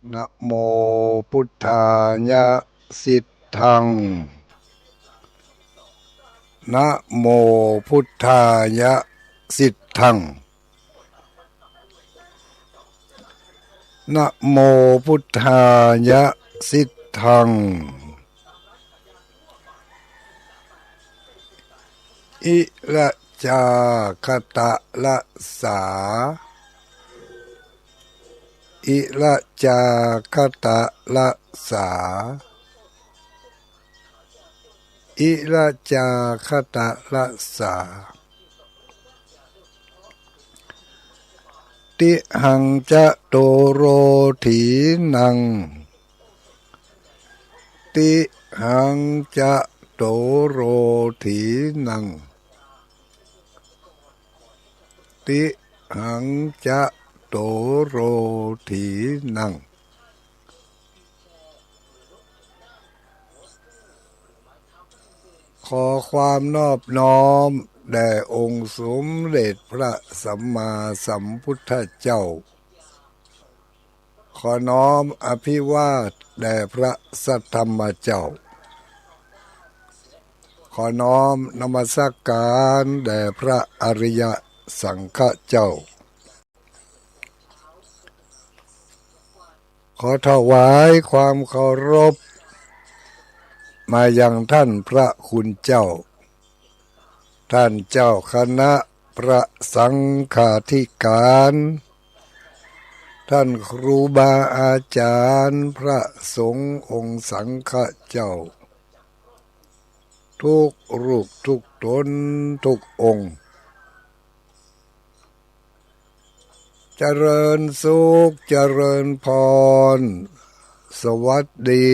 นะโมพุทธายะสิทธังนะโมพุทธายะสิทธังนะโมพุทธายะสิทธังอิระจาคตะละสาอิระจาคตะละสาอิระจาคตะละสาติหังจะโตโรถีนังติหังจะโตโรถีนังติหังจะโตโรถีนังขอความนอบน้อมแด่องค์สมเด็จพระสัมมาสัมพุทธเจ้าขอน้อมอภิวาทแด่พระสัทธรรมเจ้าขอน้อมนมัสการแด่พระอริยสังฆเจ้าขอถวายความเคารพมายังท่านพระคุณเจ้าท่านเจ้าคณะพระสังฆาธิการท่านครูบาอาจารย์พระสงฆ์องค์สังฆเจ้าทุกรูปทุกตนทุกองค์เจริญสุขเจริญพรสวัสดี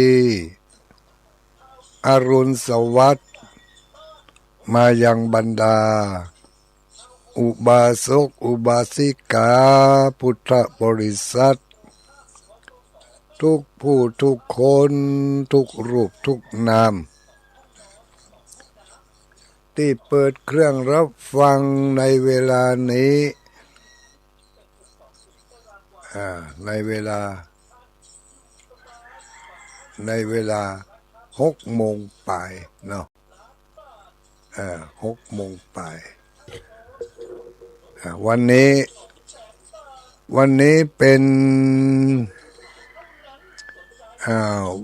อรุณสวัสดิ์มายังบรรดาอุบาสกอุบาสิกาพุทธบริษัททุกผู้ทุกคนทุกรูปทุกนามที่เปิดเครื่องรับฟังในเวลานี้ในเวลา6 โมงป่ายเนาะ6 โมงป่ายวันนี้เป็น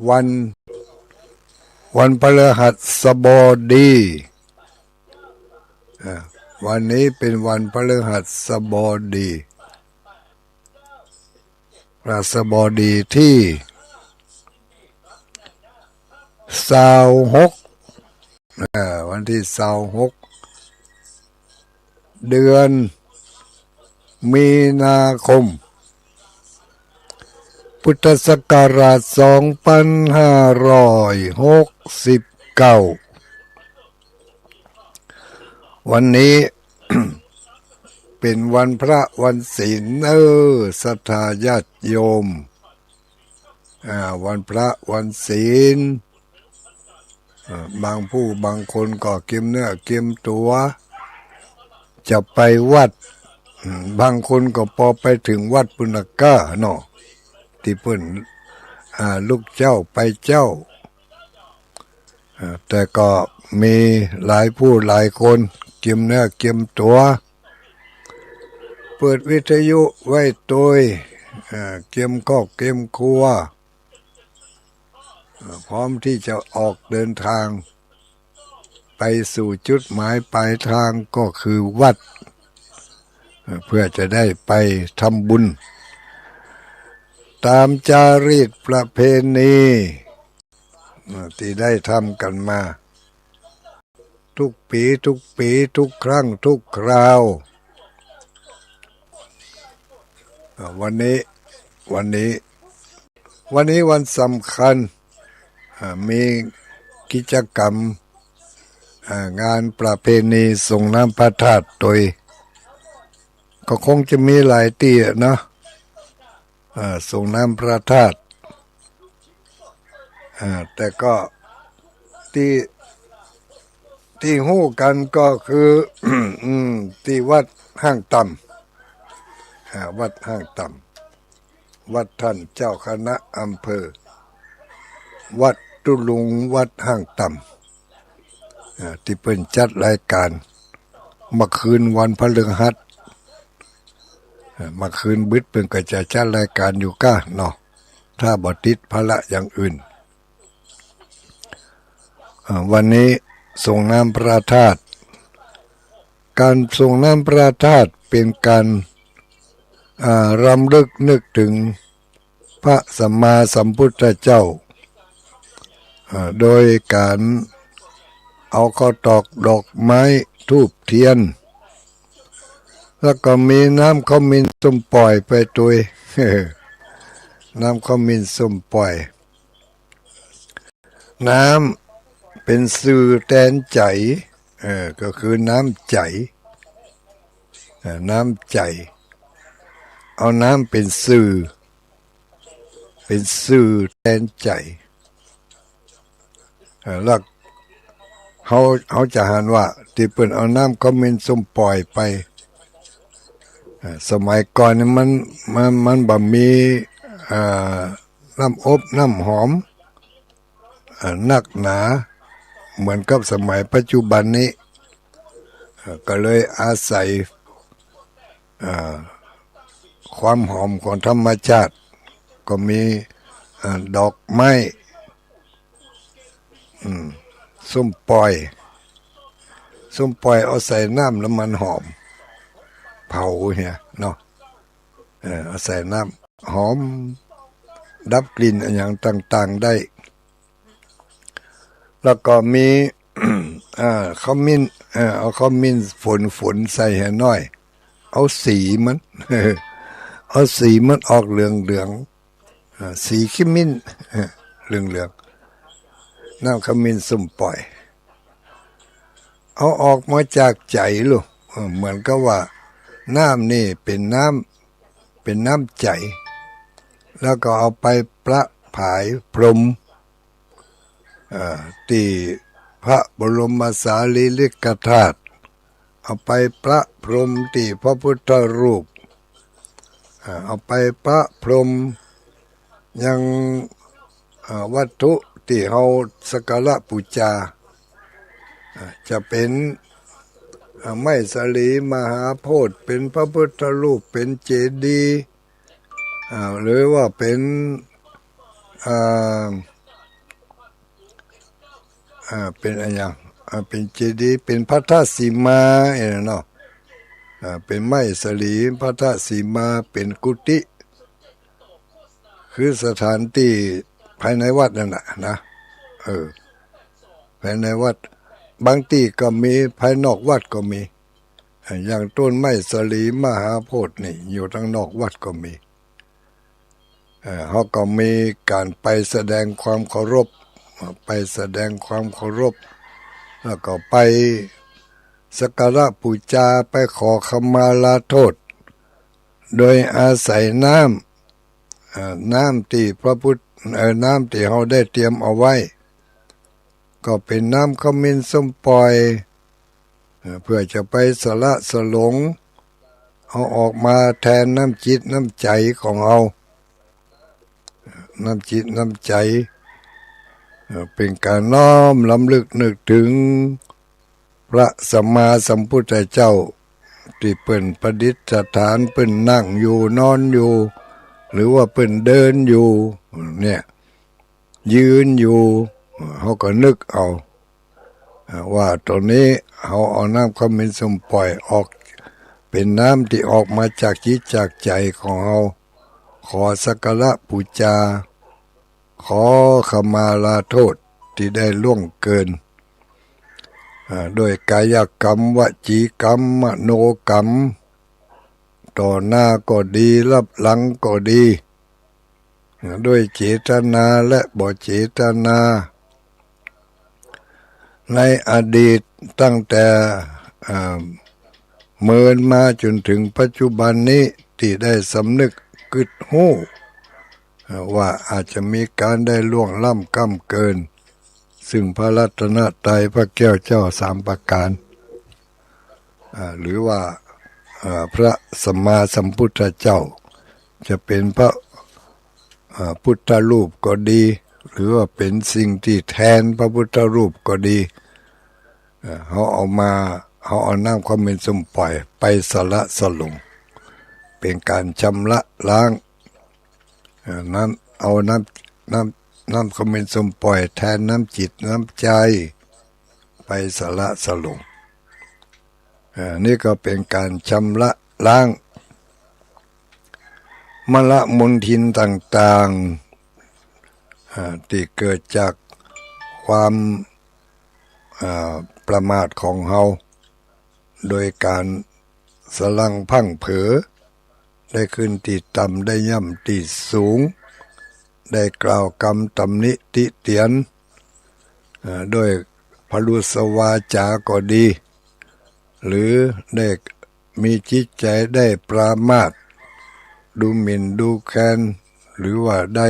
วันพฤหัสบดีวันนี้เป็นวันพฤหัสบดีพฤหัสบดีที่26วันที่26เดือนมีนาคมพุทธศักราช2569วันนี้ เป็นวันพระวันศีลศรัทธาญาติโยมวันพระวันศีลบางผู้บางคนก็เก็บเนื้อเก็บตัวจะไปวัดบางคนก็พอไปถึงวัดปุณกะเนาะที่เพิ่นลูกเจ้าไปเจ้าแต่ก็มีหลายผู้หลายคนเก็บเนื้อเก็บตัวเปิดวิทยุไว้ตัวเก็บครอบเก็บครัวพร้อมที่จะออกเดินทางไปสู่จุดหมายปลายทางก็คือวัดเพื่อจะได้ไปทำบุญตามจารีตประเพณีที่ได้ทำกันมาทุกปีทุกครั้งทุกคราววันนี้วันสำคัญมีกิจกรรมงานประเพณีส่งน้ำพระธาตุโดยก็คงจะมีหลายที่นะส่งน้ำพระธาตุแต่ก็ที่หู้กันก็คือ ที่วัดห้างต่ำวัดห้างต่ วัดท่านเจ้าคณะอำเภอวัดตุลุงวัดห้างต่ำที่เป็นจัดรายการเมื่อคืนวันพฤหัสเมื่อคืนบึดเป็นก็จะจัดรายการอยู่ก้าเนาะถ้าบ่ติดภาระอย่างอื่นวันนี้ส่งน้ำพระธาตุการส่งน้ำพระธาตุเป็นการรำลึกนึกถึงพระสัมมาสัมพุทธเจ้าโดยการเอาข้าวตอกดอกไม้ธูปเทียนแล้วก็มีน้ำขมิ้นส้มปล่อยไปตัว น้ำขมิ้นส้มปล่อยน้ำเป็นสื่อแทนใจก็คือน้ำใจน้ำใจเอาน้ำเป็นสื่อแทนใจแล้วเขาจะหันว่าที่เปิ้นเอาน้ำขมิ้นส้มปล่อยไปสมัยก่อนนี่มันบ่มีน้ำอบน้ำหอมนักหนาเหมือนกับสมัยปัจจุบันนี้ก็เลยอาศัยความหอมของธรรมชาติก็มีดอกไม้ส้มปล่อยเอาใส่น้ำแล้วมันหอมเผาเฮียเนาะเอาใส่น้ำหอมดับกลิ่นอย่างต่างๆได้แล้วก็มีขมิ้นเอาขมิ้นฝนใส่ให้น้อยเอาสีมัน เอาสีมันออกเหลืองสีขมิ้นเหลืองน้ำขมิ้นส้มปล่อยเอาออกมาจากใจลูกเหมือนกับว่าน้ำนี่เป็นน้ำใจแล้วก็เอาไปประผายพรมที่พระบรมสารีริกธาตุเอาไปประพรมที่พระพุทธรูปเอาไปประพรมยังวัตถุที่เฮาสักการะบูชาจะเป็นไม้สลีมหาโพธิ์เป็นพระพุทธรูปเป็นเจดีย์หรือว่าเป็นเป็นอะไรอย่างเป็นเจดีย์เป็นพระธาตุสีมาเนาะเป็นไม้สลีพระธาตุสีมาเป็นกุฏิคือสถานที่ภายในวัดนั่นแหละนะภายในวัดบางที่ก็มีภายนอกวัดก็มีอย่างต้นไม้สลีมหาโพธิ์นี่อยู่ทางนอกวัดก็มีเขาก็มีการไปแสดงความเคารพแล้วก็ไปสักการะบูชาไปขอขมาลาโทษโดยอาศัยน้ำที่พระพุทธน้ำที่เขาได้เตรียมเอาไว้ก็เป็นน้ำขมิ้นส้มปล่อยเพื่อจะไปสละสลงเอาออกมาแทนน้ำจิตน้ำใจของเราน้ำจิตน้ำใจเป็นการน้อมรำลึกนึกถึงพระสัมมาสัมพุทธเจ้าที่เปิ้นประดิษฐานเปิ้นนั่งอยู่นอนอยู่หรือว่าเปิ้นเดินอยู่เนี่ยยืนอยู่เขาก็นึกเอาว่าตอนนี้เขาเอาน้ำขมิ้นส้มปล่อยออกเป็นน้ำที่ออกมาจากจิตจากใจของเขาขอสักการะบูชาขอขมาลาโทษที่ได้ล่วงเกินโดยกายกรรมวจีกรรมมโนกรรมต่อหน้าก็ดีรับหลังก็ดีด้วยเจตนาและบ่เจตนาในอดีตตั้งแต่เมินมาจนถึงปัจจุบันนี้ที่ได้สำนึกกึดหู้ว่าอาจจะมีการได้ล่วงล้ำก้ำเกินซึ่งพระรัตนตรัยพระแก้วเจ้าสามประการหรือว่าพระสัมมาสัมพุทธเจ้าจะเป็นพระ พุทธรูปก็ดีหรือว่าเป็นสิ่งที่แทนพระพุทธรูปก็ดีเขาเอาน้ำความเป็นสมปล่อยไปสละสลงเป็นการชำระล้างเอาน้ำความเป็นสมปล่อยแทนน้ำจิตน้ำใจไปสละสลงนี่ก็เป็นการชำระล้างมลมลทินต่างๆที่เกิดจากความประมาทของเฮาโดยการสลังพังเผลอได้ขึ้นที่ต่ำได้ย่ำที่สูงได้กล่าวกรรมตำหนิติเตียนโดยพลุสวาจาก็ดีหรือได้มีจิตใจได้ปรามาสดูหมิ่นดูแคลนหรือว่าได้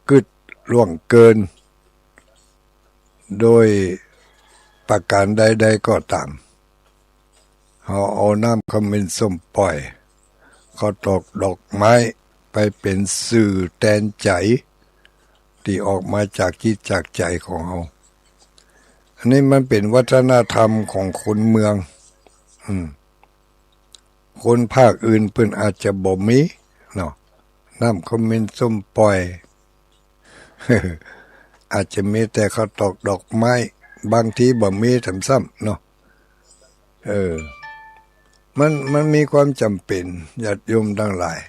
กึดล่วงเกินโดยประการใดๆก็ตามเขาเอาน้ำขมิ้นส้มปล่อยเขาตอกดอกไม้ไปเป็นสื่อแทนใจที่ออกมาจากจิตจากใจของเขาอันนี้มันเป็นวัฒนธรรมของคนเมืองคนภาคอื่นเพิ่นอาจจะบ่มีเนาะน้ำขมิ้นส้มปล่อย อาจจะมีแต่เขาตอกดอกไม้บางทีบ่มีทำซ้ำเนาะมันมีความจำเป็นญาติโยมทั้งหลาย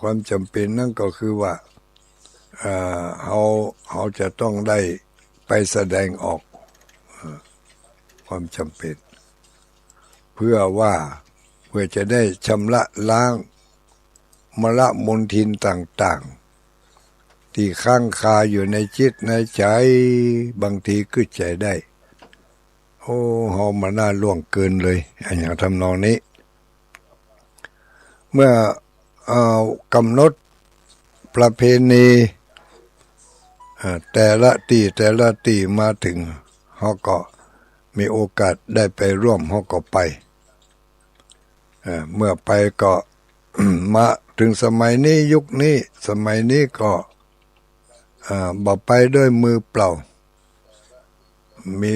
ความจำเป็นนั่นก็คือว่าเขาจะต้องได้ไปแสดงออกความจำเป็นเพื่อจะได้ชำระล้างมลมลทินต่างๆที่ค้างคาอยู่ในจิตในใจบางทีก็ใจได้โอ้เฮามาน่าล่วงเกินเลยอย่างทำนองนี้เมื่อกำหนดประเพณีแต่ละที่มาถึงเขาก็มีโอกาสได้ไปร่วมเขาก็ไปเมื่อไปก็ มาถึงสมัยนี้ยุคนี้สมัยนี้ก็บ่ไปด้วยมือเปล่ามี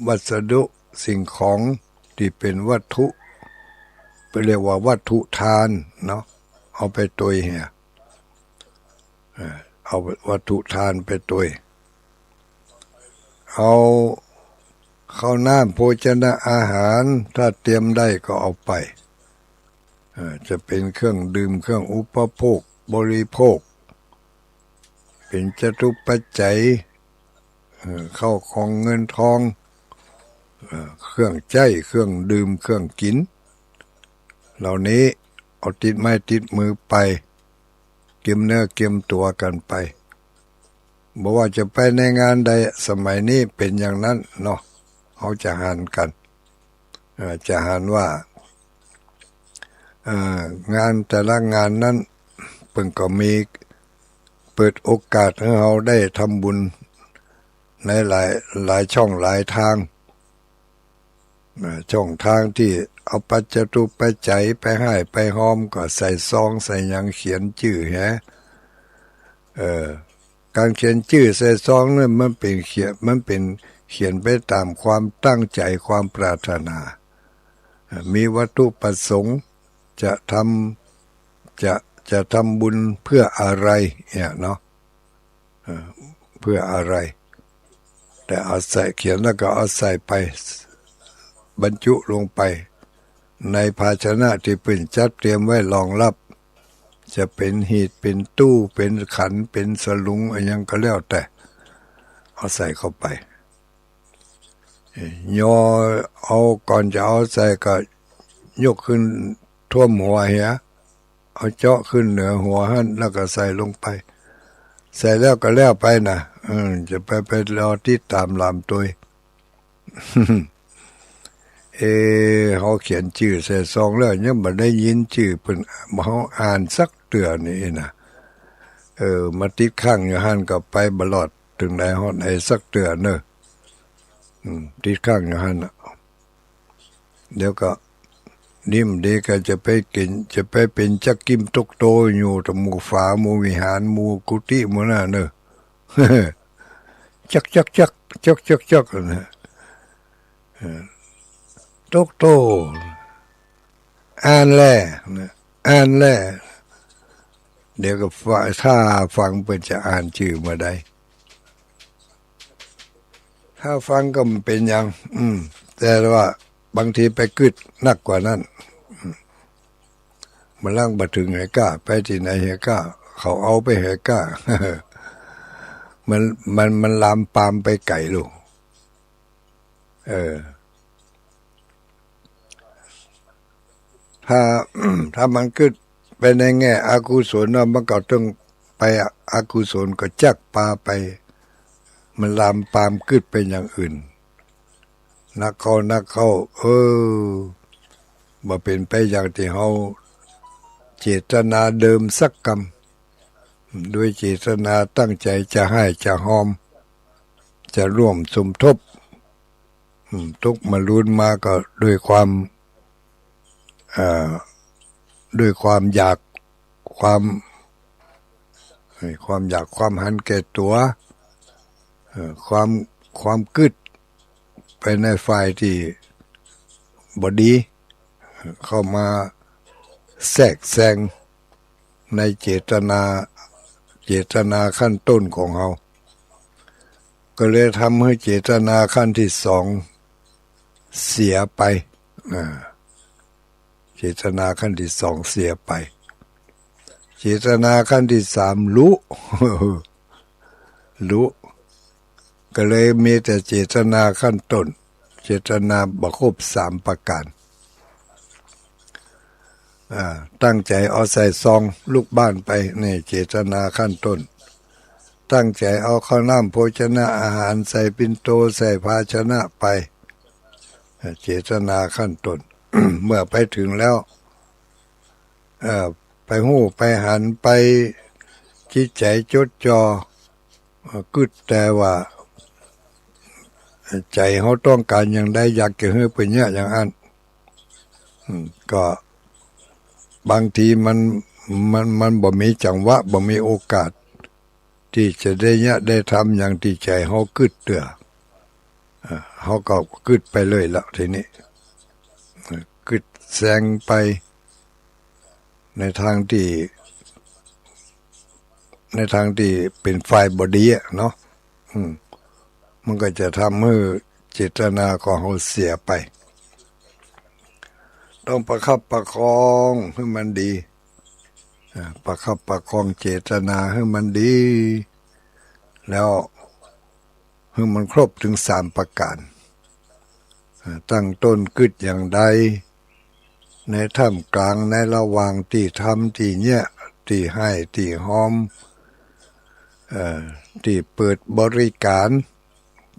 วัสดุสิ่งของที่เป็นวัตถุไปเรียกว่าวัตถุทานเนาะเอาไปตุยเหี่ยเอาวัตถุทานไปตุยเอาข้าวน้ำโภชนะอาหารถ้าเตรียมได้ก็เอาไปจะเป็นเครื่องดื่มเครื่องอุปโภคบริโภคเป็นจตุปัจจัยเข้าของเงินทองเครื่องใจเครื่องดื่มเครื่องกินเหล่านี้เอาติดไม้ติดมือไปเก็บเนื้อเก็บตัวกันไปบอกว่าจะไปในงานใดสมัยนี้เป็นอย่างนั้นเนาะเขาจะหารกันจะหารว่างานแต่ละงานนั้นเพิ่งก็มีเปิดโอกาสให้เราได้ทำบุญในหลายช่องหลายทางช่องทางที่เอาปัจจตุปัจจัยไปให้ไปหอมก็ใส่ซองใส่หยังเขียนชื่อการเขียนชื่อใส่ซองนั่นมันเป็นเขียนไปตามความตั้งใจความปรารถนามีวัตถุประสงค์จะทำบุญเพื่ออะไรเนี่ยเนาะเพื่ออะไรแต่เอาใส่เขียนแล้วก็เอาใส่ไปบรรจุลงไปในภาชนะที่เป็นจัดเตรียมไว้รองรับจะเป็นหีบเป็นตู้เป็นขันเป็นสลุงอะไรยังก็แล้วแต่เอาใส่เข้าไปย่อเอาก่อนจะเอาใส่ก็ยกขึ้นท่วมหัวเหียเอาเจาะขึ้นเหนือหัวหั่นแล้วก็ใส่ลงไปใส่แล้วก็แล้วไปนะจะไปรอที่ตามลำตัว เขาเขียนชื่อใส่ซองแล้วยังบ่ได้ยินชื่อเพิ่นเขาอ่านสักเตือนนี่นะมาติดข้างอยู่หั่นก็ไปบลอดถึงได้ฮอดให้สักเตือนเนอะติดข้างอยู่หั่นเดี๋ยวก็ นิ่มดีก็จะไปกินจะไปเป็นจักกิมตกโตอยู่ตะหมู่ฝาหมู่วิหารหมู่กุฏิหมู่น่ะเนอะ จักจักจักจักจักจักนะตกโตอ่านแล่นะอ่านแล่เดี๋ยวก็ถ้าฟังเปิดจะอ่านชื่อมาได้ถ้าฟังก็มันเป็นอย่างแต่ว่าบางทีไปกึดนักกว่านั้นมันล่างบัถึงเหก้าไปที่ไหนเหก้าเขาเอาไปเหก้า มันลามปามไปไก่ลูกถ้า ถ้ามันกึดไปในแง่อกุศลมันก็ต้องไปอกุศลก็จักปาไปมันลามปามกึดเป็นอย่างอื่นนักเข้าบ่เป็นไปอย่างที่เฮาเจตนาเดิมสักกรรมด้วยเจตนาตั้งใจจะให้จะหอมจะร่วมสมทบทุกมาลุ้นมาก็ด้วยความอยากความอยากความหันแก่ตัวความกึดไปในฝ่ายที่บดีเข้ามาแทรกแซงในเจตนาขั้นต้นของเราก็เลยทำให้เจตนาขั้นที่สองเสียไปเจตนาขั้นที่สองเสียไปเจตนาขั้นที่สามรู้ ก็เลยมีแต่เจตนาขั้นต้นเจตนาบครบ3ประการตั้งใจเอาใส่ซองลูกบ้านไปนี่เจตนาขั้นต้นตั้งใจเอาข้าวน้ำโภชนะอาหารใส่ปิ่นโตใส่ภาชนะไปเจตนาขั้นต้น เมื่อไปถึงแล้วไปหู้ไปหันไปจิตใจจดจ่อกึดแต่ว่าใจเขาต้องการอย่างใดอยากจะให้เป็นอย่างนั้นก็บางทีมันบ่มีจังหวะบ่มีโอกาสที่จะได้ทำอย่างที่ใจเขากึดเตือเขาก็กึดไปเลยละทีนี้กึดแซงไปในทางที่เป็นฝ่ายบดีเนาะมันก็จะทำให้เจตนาของเขาเสียไปต้องประคับประคองให้มันดีประคับประคองเจตนาให้มันดีแล้วให้มันครบถึง3ประการตั้งต้นกึดอย่างใดในท่ามกลางในระหว่างที่ทำที่เนี่ยที่ให้ที่หอมที่เปิดบริการ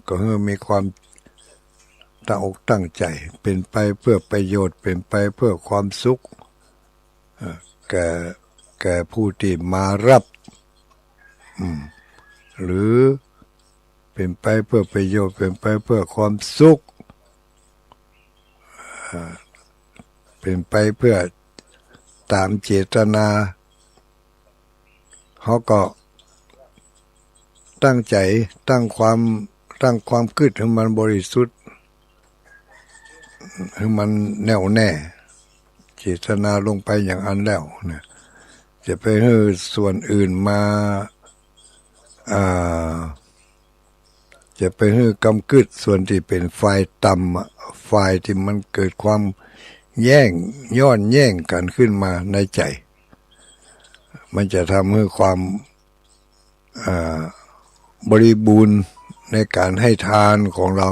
ก็ให้มีความตั้งอกตั้งใจเป็นไปเพื่อประโยชน์เป็นไปเพื่อความสุขแก่ผู้ที่มารับหรือเป็นไปเพื่อประโยชน์เป็นไปเพื่อความสุขเป็นไปเพื่อตามเจตนาเขาก็ตั้งใจตั้งความคิดให้มันบริสุทธิ์ให้มันแน่วแน่เจตนาลงไปอย่างอันแล้วเนี่ยจะไปให้ส่วนอื่นมาจะไปให้กำกึดส่วนที่เป็นฝ่ายต่ำฝ่ายที่มันเกิดความย้อนแย่งกันขึ้นมาในใจมันจะทำให้ความบริบูรณ์ในการให้ทานของเรา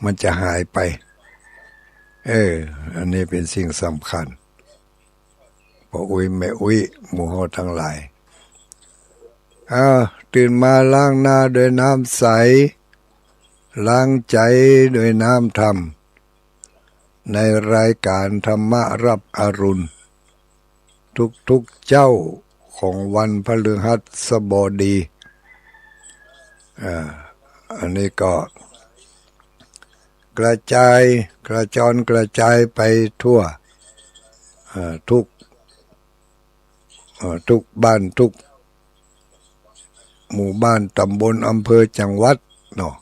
มันจะหายไปอันนี้เป็นสิ่งสำคัญพอแม่หมู่เฮาทั้งหลายตื่นมาล้างหน้าด้วยน้ำใสล้างใจด้วยน้ำธรรมในรายการธรรมะรับอรุณทุกเจ้าของวันพฤหัสบดีอันนี้ก็ กระจายกระจรกระจายไปทั่วทุกบ้านทุกหมู่บ้านตำบลอำเภอจังหวัดเนาะ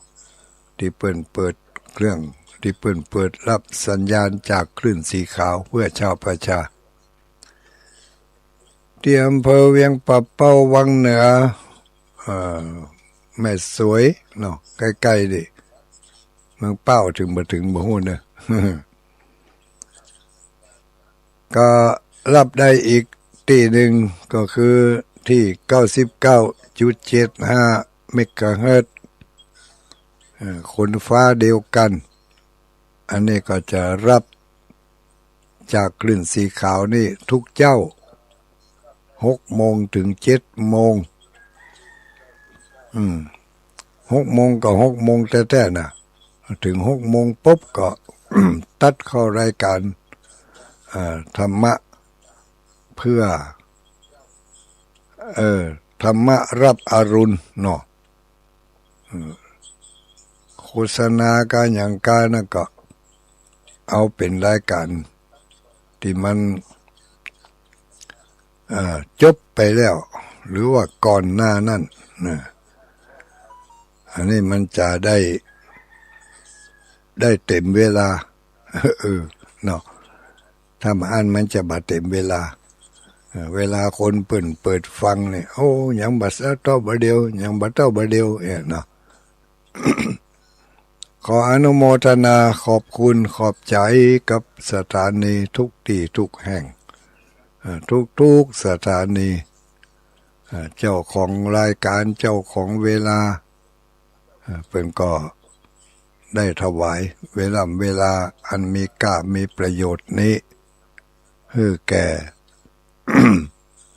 ที่เปิดเครื่องที่เปิดรับสัญญาณจากคลื่นสีขาวเพื่อชาวประชาที่อำเภอเวียงปะเป้าวังเหนือแม่สวยเนาะใกล้ๆดิเมืองเป้าถึงบ่ฮู้เนอะ ก็รับได้อีกที่หนึ่งก็คือที่ 99.75 เมกะเฮิรตซ์คนฟ้าเดียวกันอันนี้ก็จะรับจากคลื่นสีขาวนี่ทุกเจ้า6 โมงถึง7 โมง6 โมงก็6 โมงแท้ๆนะถึง6 โมงปุ๊บก็ ตัดเข้ารายการธรรมะเพื่อธรรมะรับอรุณเนาะโฆษณาการอย่างการนั่นก็เอาเป็นรายการที่มันจบไปแล้วหรือว่าก่อนหน้านั้นนะอันนี้มันจะได้เต็มเวลาเนาะถ้ามาอ่านมันจะบ่เต็มเวลาเวลาคนเปิดฟังเนี่ยโอ้ยังบ่เท่าบ่เดียวยังบ่เท่าบ่เดียวเนาะ ขออนุโมทนาขอบคุณขอบใจกับสถานีทุกที่ทุกแห่งทุกสถานีเจ้าของรายการเจ้าของเวลาเพิ่นก็ได้ถวายเวลาอันมีค่ามีประโยชน์นี้ให้แก่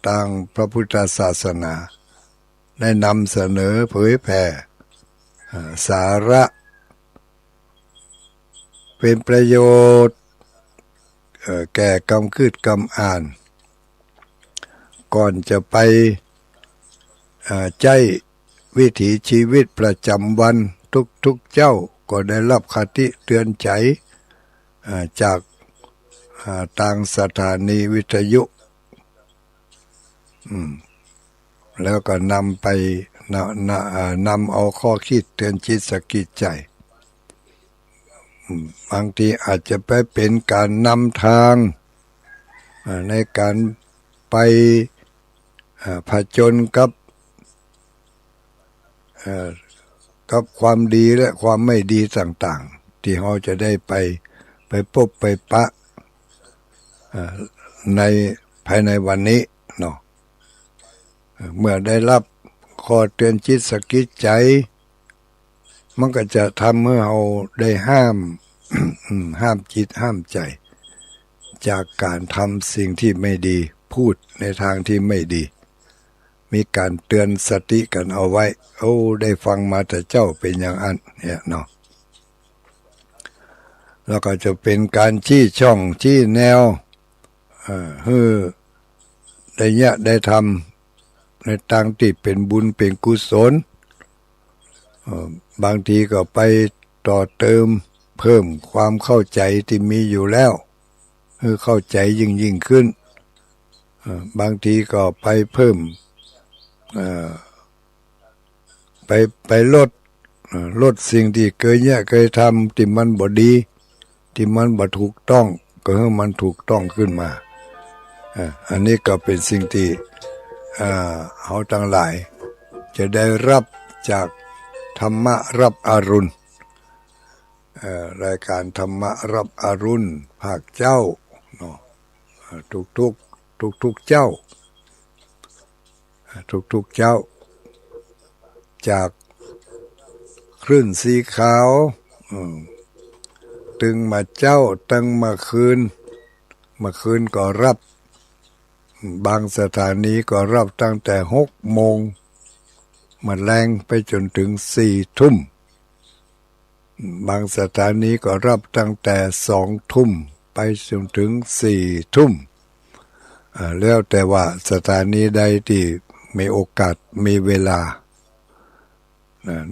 ทางพระพุทธศาสนาได้นำเสนอเผยแผ่สาระเป็นประโยชน์แก่กำคืดกำอ่านก่อนจะไปใจวิถีชีวิตประจำวันทุกเจ้าก็ได้รับคติเตือนใจจากทางสถานีวิทยุแล้วก็นำไปนำเอาข้อคิดเตือนจิตสกิจใจบางทีอาจจะไปเป็นการนำทางในการไปผจญกับความดีและความไม่ดีต่างๆที่เราจะได้ไปพบไปปะในภายในวันนี้เนาะเมื่อได้รับข้อเตือนจิตสกิจใจมันก็จะทำให้เราได้ห้าม ห้ามจิตห้ามใจจากการทำสิ่งที่ไม่ดีพูดในทางที่ไม่ดีมีการเตือนสติกันเอาไว้โอ้ได้ฟังมาแต่เจ้าเป็นอย่างนั้นเนี่ยเนาะแล้วก็จะเป็นการชี้ช่องชี้แนวให้ได้ทำในทางที่เป็นบุญเป็นกุศลบางทีก็ไปต่อเติมเพิ่มความเข้าใจที่มีอยู่แล้วให้เข้าใจยิ่งขึ้นบางทีก็ไปเพิ่มไปลดสิ่งที่เคยทำที่มันบ่ดีที่มันบ่ถูกต้องก็ให้มันถูกต้องขึ้นมาอันนี้ก็เป็นสิ่งที่เขาทั้งหลายจะได้รับจากธรรมะรับอรุณรายการธรรมะรับอรุณภาคเจ้าเนาะทุกเจ้าจากคลื่นสีขาวตึงมาเจ้าตั้งมาคืนก็รับบางสถานีก็รับตั้งแต่6 โมงมาแรงไปจนถึง4 ทุ่มบางสถานีก็รับตั้งแต่2 ทุ่มไปจนถึง4 ทุ่มแล้วแต่ว่าสถานีใดที่มีโอกาสมีเวลา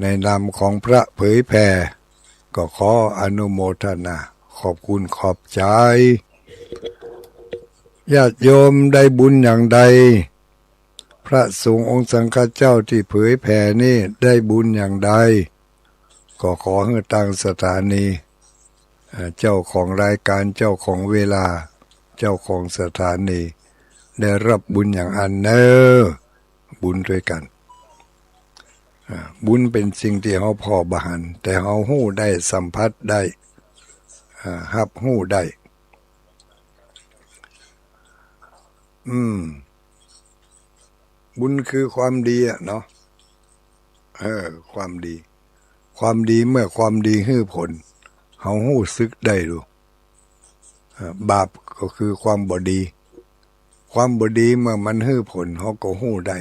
ในนามของพระเผยแผ่ ก็ขออนุโมทนาขอบคุณขอบใจญาติโยมได้บุญอย่างใดพระสงฆ์องค์สังฆเจ้าที่เผยแผ่นี่ได้บุญอย่างใดก็ขอให้ตั้งสถานีเจ้าของรายการเจ้าของเวลาเจ้าของสถานีได้รับบุญอย่างอันเนอบุญด้วยกันบุญเป็นสิ่งที่เขาพอบหันแต่เขาหู้ได้สัมผัสได้หับหู้ได้บุญคือความดีอะเนาะความดีความดีเมื่อความดีให้ผลเขาหู้ซึกได้ดูบาปก็คือความบ่ดีความบ่ดีเมื่อมันให้ผลเขาก็หู้ได้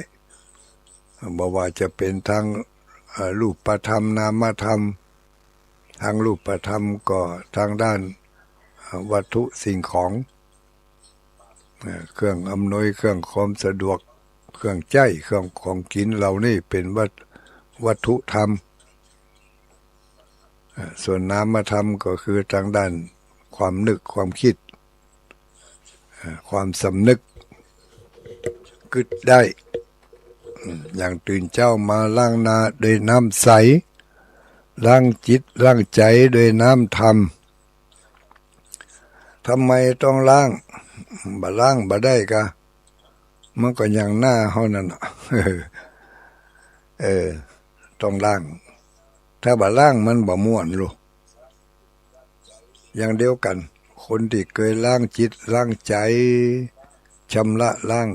บ่ว่าจะเป็นทางรูปธรรมนามธรรมทางรูปธรรมก็ทางด้านวัตถุสิ่งของเครื่องอำนวยเครื่องความสะดวกเครื่องใจเครื่องของกินเหล่านี้เป็นวัตถุธรรมส่วนนามธรรมก็คือทางด้านความนึกความคิดความสำนึกกึดได้อย่างตื่นเจ้ามาล้างนาด้วยน้ำใสล้างจิตล้างใจด้วยน้ำธรรมทำไมต้องล้างบ่ล้างบ่ได้กะมันก็อย่างหน้าเฮานั่นต้องล้างถ้าบ่ล้างมันบ่ม่วนลูกอย่างเดียวกันคนที่เคยล้างจิตล้างใจชำระล้าง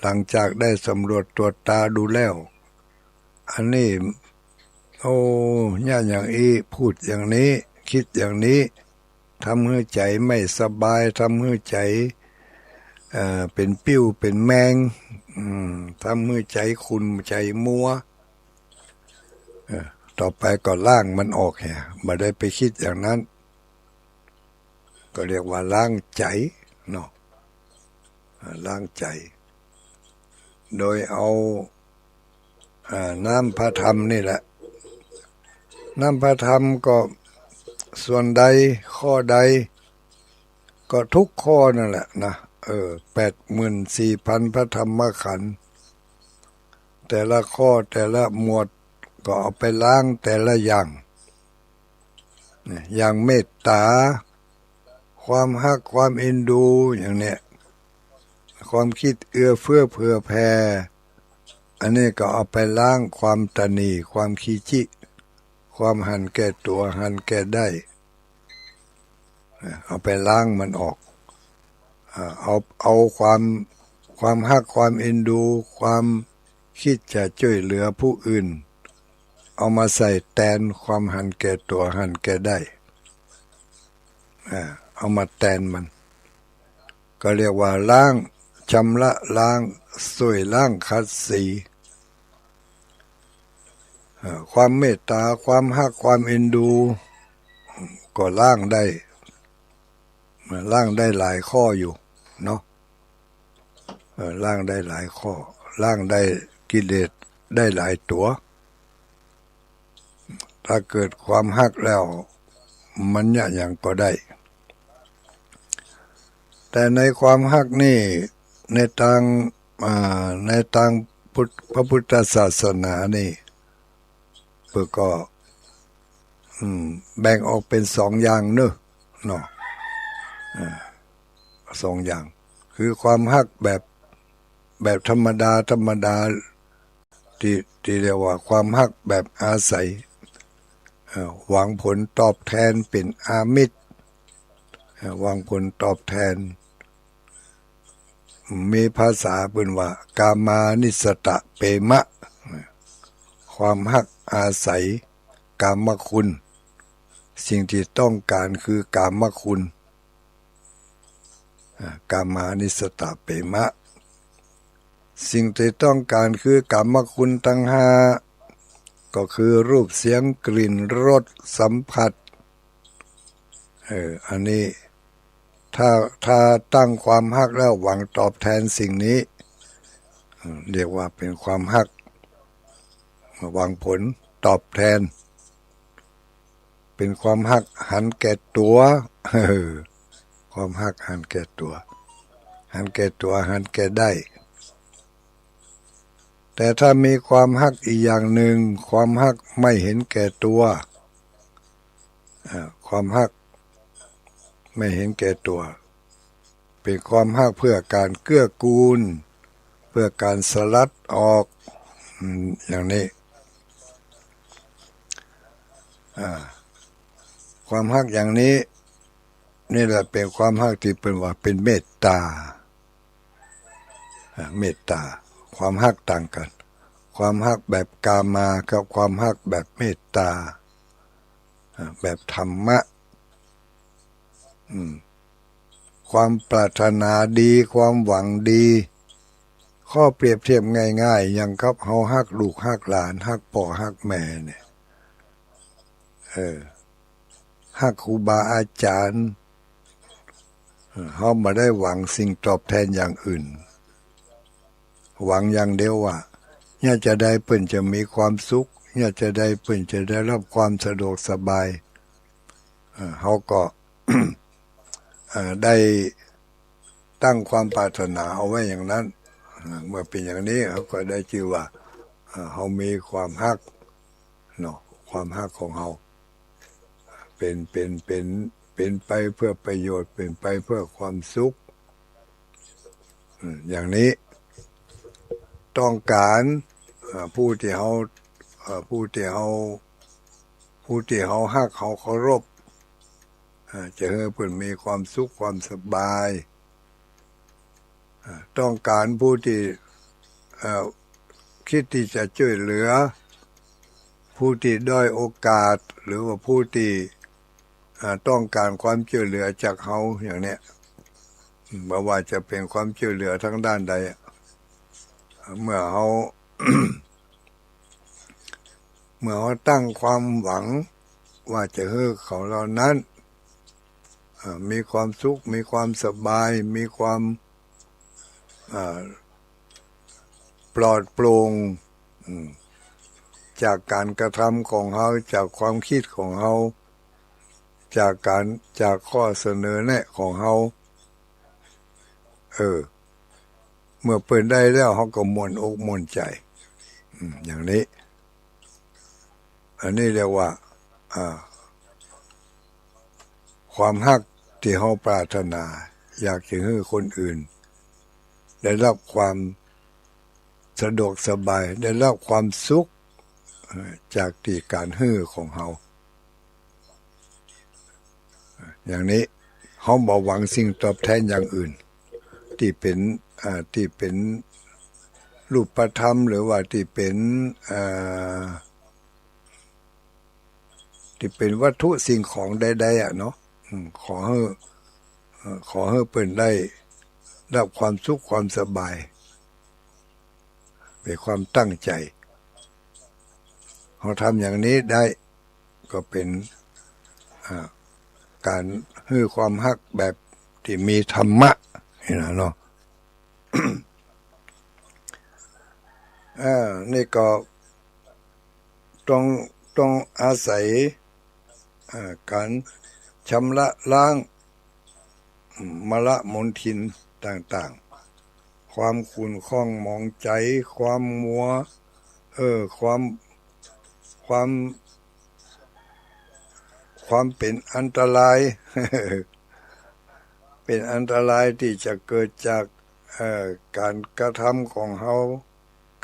หลังจากได้สำรวจตรวจตาดูแล้วอันนี้ย่าอย่างอีพูดอย่างนี้คิดอย่างนี้ทำให้ใจไม่สบายทำให้ใจเป็นปิ้วเป็นแมงทำให้ใจขุ่นใจมัวต่อไปก็ล้างมันออกแฮะไม่ได้ไปคิดอย่างนั้นก็เรียกว่าล้างใจเนาะล้างใจโดยเอาน้ำพระธรรมนี่แหละน้ำพระธรรมก็ส่วนใดข้อใดก็ทุกข้อนั่นแหละนะ84,000พระธรรมขันธ์แต่ละข้อแต่ละหมวดก็เอาไปล้างแต่ละอย่างเมตตาความฮักความเอ็นดูอย่างเนี้ยความคิดเอื้อเฟื้อเผื่อแผ่อันนี้ก็เอาไปล้างความตนีความขี้จิความหันแก่ตัวหันแก่ได้เอาไปล้างมันออกเอาความฮักความเอ็นดูความคิดจะช่วยเหลือผู้อื่นเอามาใส่แทนความหันแก่ตัวหันแก่ได้เอามาแทนมันก็เรียกว่าล้างชำระล้างสวยล้างขัดสีความเมตตาความฮักความเอ็นดูก็ล้างได้หลายข้ออยู่เนาะล้างได้หลายข้อล้างได้กิเลสได้หลายตัวถ้าเกิดความฮักแล้วมันอย่างก็ได้แต่ในความฮักนี่ในทางพระพุทธศาสนานี่เพื่อก็แบ่งออกเป็นสองอย่างเนาะสองอย่างคือความฮักแบบธรรมดาที่เรียกว่าความฮักแบบอาศัยหวังผลตอบแทนเป็นอามิตรหวังผลตอบแทนมีภาษาเป็นว่ากามานิสตะเปมะความฮักอาศัยกามคุณสิ่งที่ต้องการคือกามคุณกามานิสตะเปมะสิ่งที่ต้องการคือกามคุณทั้งห้าก็คือรูปเสียงกลิ่นรสสัมผัสอันนี้ถ้าตั้งความฮักแล้วหวังตอบแทนสิ่งนี้เรียกว่าเป็นความฮักหวังผลตอบแทน เป็นความหักหันแก่ตัว ความหักหันแก่ตัวหันแก่ตัวหันแก่ได้แต่ถ้ามีความหักอีกอย่างหนึ่งความหักไม่เห็นแก่ตัวความหักไม่เห็นแก่ตัวเป็นความหักเพื่อการเกื้อกูลเพื่อการสลัดออกอย่างนี้ความหักอย่างนี้นี่แหละเป็นความหักที่เป็นว่าเป็นเมตตาเมตตาความหักต่างกันความหักแบบกามากับความหักแบบเมตตาแบบธรรมะความปรารถนาดีความหวังดีข้อเปรียบเทียบง่ายๆอย่างกับเฮาฮักลูกฮักหลานฮักพ่อฮักแม่เนี่ยฮักครูบาอาจารย์เฮาไม่ได้หวังสิ่งตอบแทนอย่างอื่นหวังอย่างเดียวว่าเนี่ยจะได้เพิ่นจะมีความสุขเนี่ยจะได้เพิ่นจะได้รับความสะดวกสบายเฮาก็ ได้ตั้งความปรารถนาเอาไว้อย่างนั้นเมื่อเป็นอย่างนี้เขาก็ได้ชื่อว่าเขามีความฮักเนาะความฮักของเขาเป็นไปเพื่อประโยชน์เป็นไปเพื่อความสุขอย่างนี้ต้องการผู้ที่เขาฮักเขาเคารพจะให้เพิ่นมีความสุขความสบายต้องการผู้ที่คิดที่จะช่วยเหลือผู้ที่ด้อยโอกาสหรือว่าผู้ที่ต้องการความช่วยเหลือจากเขาอย่างเนี้ยไม่ว่าจะเป็นความช่วยเหลือทั้งด้านใดเมื่อเขา เมื่อเขาตั้งความหวังว่าจะให้เขาเหล่านั้นมีความสุขมีความสบายมีความปลอดโปร่งจากการกระทำของเขาจากความคิดของเขาจากข้อเสนอแนะของเขาเมื่อเปิดได้แล้วเขาก็ม่วนอกม่วนใจอย่างนี้อันนี้เรียกว่าความฮักที่เขาปรารถนาอยากจะให้คนอื่นได้รับความสะดวกสบายได้รับความสุขจากที่การให้ของเขาอย่างนี้เขาบ่หวังสิ่งตอบแทนอย่างอื่นที่เป็นรูปธรรมหรือว่าที่เป็นวัตถุสิ่งของใดๆเนาะขอให้เพิ่นได้รับความสุขความสบายเป็นความตั้งใจเขาทำอย่างนี้ได้ก็เป็นการให้ความฮักแบบที่มีธรรมะนี่นะเนาะ นี่ก็ต้องอาศัยการชำระล้างมละมลทินต่างๆความขุ่นข้องหมองใจความมัวความเป็นอันตราย เป็นอันตรายที่จะเกิดจากการกระทำของเฮา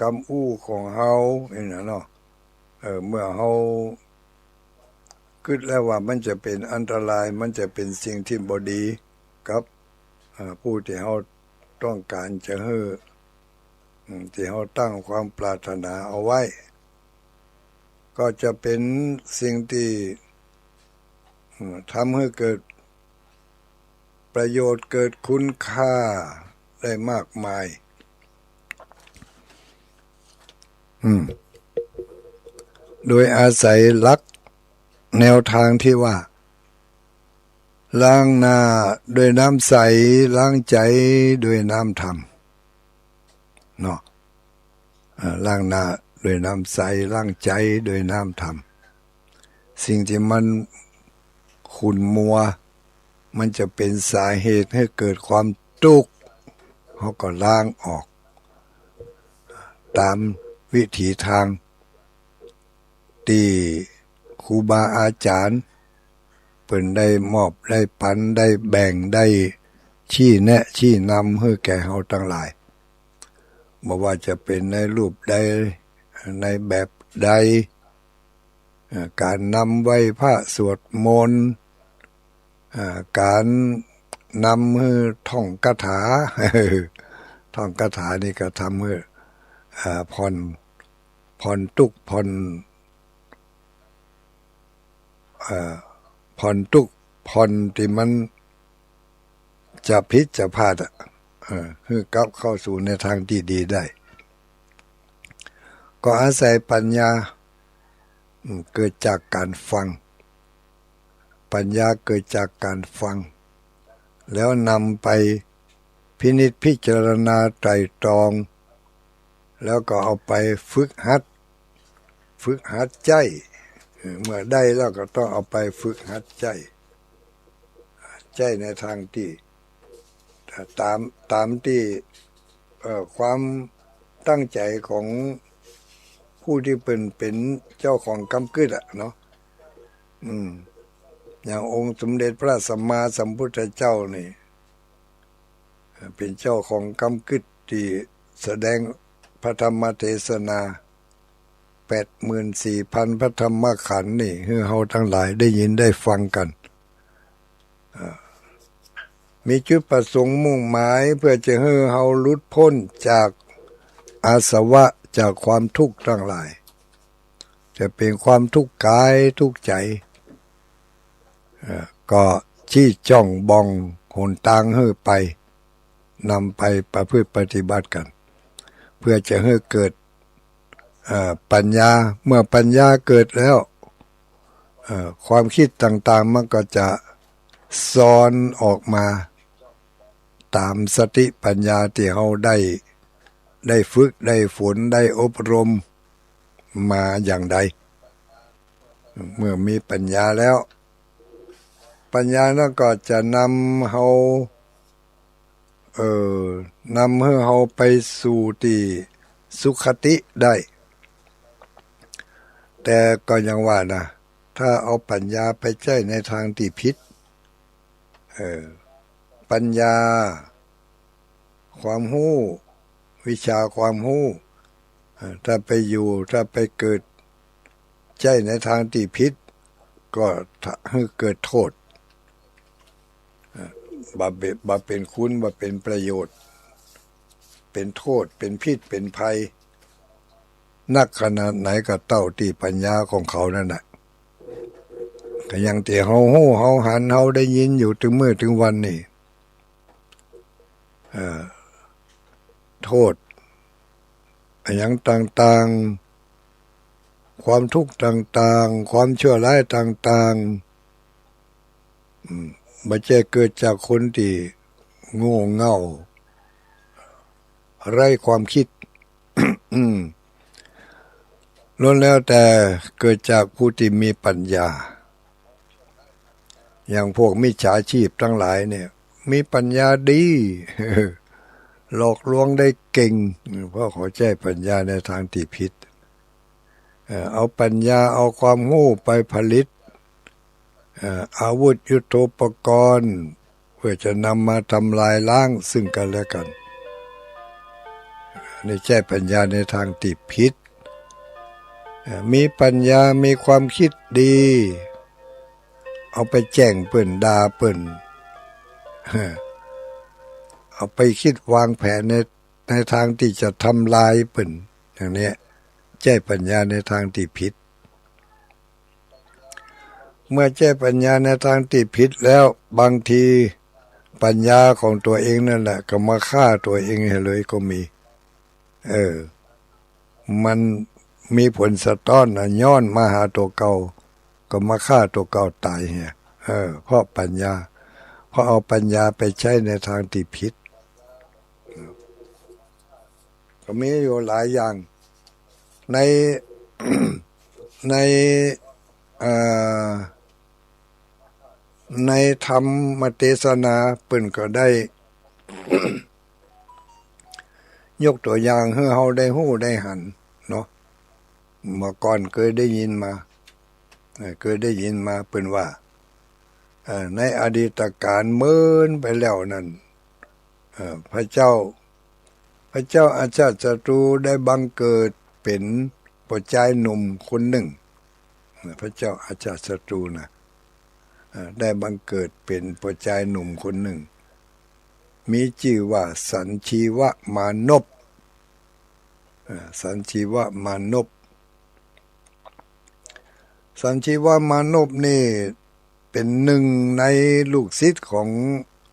กรรมอู้ของเฮานี่นะเนาะเมื่อเฮาคิดแล้วว่ามันจะเป็นอันตรายมันจะเป็นสิ่งที่บ่ดีกับผู้ที่เฮาต้องการจะให้ที่เฮาตั้งความปรารถนาเอาไว้ก็จะเป็นสิ่งที่ทำให้เกิดประโยชน์เกิดคุณค่าได้มากมายโดยอาศัยหลักแนวทางที่ว่าล้างหน้าด้วยน้ำใสล้างใจด้วยน้ำธรรมเนาะล้างหน้าด้วยน้ำใสล้างใจด้วยน้ำธรรม สิ่งที่มันขุ่นมัวมันจะเป็นสาเหตุให้เกิดความทุกข์เขาก็ล้างออกตามวิถีทางที่ครูบาอาจารย์เปิ่นได้มอบได้ปันได้แบ่งได้ชี้แนะชี้นำให้แก่เฮาทั้งหลายบ่ว่าจะเป็นในรูปใดในแบบใดการนำไหว้พระสวดมนต์การนำให้ท่องคาถาท่องคาถานี่ก็ทำให้ผ่อนทุกข์ผ่อนทุกข์ผ่อนที่มันจะพิษจะพลาดคือกลับเข้าสู่ในทางที่ดีได้ก็อาศัยปัญญาเกิดจากการฟังปัญญาเกิดจากการฟังแล้วนำไปพินิจพิจารณาไตร่ตรองแล้วก็เอาไปฝึกหัดใจเมื่อได้แล้วก็ต้องเอาไปฝึกหัดใจในทางที่ตามที่ความตั้งใจของผู้ที่เป็นเจ้าของกรรมกึศเนาะอย่างองค์สมเด็จพระสัมมาสัมพุทธเจ้านี่เป็นเจ้าของกรรมกึศที่แสดงพระธรรมเทศนา 84,000 พระธรรมขันธ์นี่ให้เฮาทั้งหลายได้ยินได้ฟังกันมีจุดประสงค์มุ่งหมายเพื่อจะให้เฮาหลุดพ้นจากอาสวะจากความทุกข์ทั้งหลายจะเป็นความทุกข์กายทุกข์ใจก็ชี้จ้องบองหนทางให้ไปนำไปประพฤติปฏิบัติกันเพื่อจะให้เกิดปัญญาเมื่อปัญญาเกิดแล้วความคิดต่างๆมันก็จะซ้อนออกมาตามสติปัญญาที่เราได้ฝึกได้ฝนได้อบรมมาอย่างใดเมื่อมีปัญญาแล้วปัญญานั้นก็จะนำให้เราไปสู่ที่สุขติได้แต่ก็ยังว่านะถ้าเอาปัญญาไปใช้ในทางที่ผิดปัญญาความรู้วิชาความรู้ถ้าไปเกิดใช้ในทางที่ผิดก็ให้เกิดโทษบ่เป็นคุณบ่เป็นประโยชน์เป็นโทษเป็นพิษเป็นภัยนักขนาดไหนก็เต้าที่ปัญญาของเขานั่นน่ะก็ยังที่เฮาฮู้เฮาหันเฮาได้ยินอยู่ถึงมื้อถึงวันนี้โทษอย่างต่างๆความทุกข์ต่างๆความชั่วร้ายต่างๆไม่ใช่เกิดจากคนที่โง่เง่าไร้ความคิด ล้วนแล้วแต่เกิดจากผู้ที่มีปัญญาอย่างพวกมิจฉาชีพทั้งหลายเนี่ยมีปัญญาดี หลอกลวงได้เก่งเพราะเขาใช้ปัญญาในทางที่ผิดเอาปัญญาเอาความโง่ไปผลิตอาวุธยุทโธปกรณ์เพื่อจะนำมาทำลายล้างซึ่งกันและกันนี่ใช้ปัญญาในทางที่ผิดมีปัญญามีความคิดดีเอาไปแจ้งเปิ้นด่าเปิ้นเอาไปคิดวางแผนในทางที่จะทำลายเปิ้นอย่างนี้ใช้ปัญญาในทางที่ผิดเมื่อใช้ปัญญาในทางที่ผิดแล้วบางทีปัญญาของตัวเองนั่นแหละก็มาฆ่าตัวเองให้เลยก็มีมันมีผลสะท้อนย้อนมาหาตัวเก่าก็มาฆ่าตัวเก่าตายเฮียเพราะปัญญาเพราะเอาปัญญาไปใช้ในทางที่ผิดก็มีอยู่หลายอย่างใน ในธรรมเทศนาเปิ้นก็ได้ ยกตัวอย่างให้เฮาได้ฮู้ได้หันเนาะเมื่อก่อนเคยได้ยินมาเปิ้นว่าในอดีตการเมินไปแล้วนั้นพระเจ้าอาชาติศัตรูได้บังเกิดเป็นผู้ชายหนุ่มคนหนึ่งพระเจ้าอาชาติศัตรูนะได้บังเกิดเป็นผู้ชายหนุ่มคนหนึ่งมีชื่อว่าสัญชีวมานพสัญชีวมานพนี่เป็นหนึ่งในลูกศิษย์ของ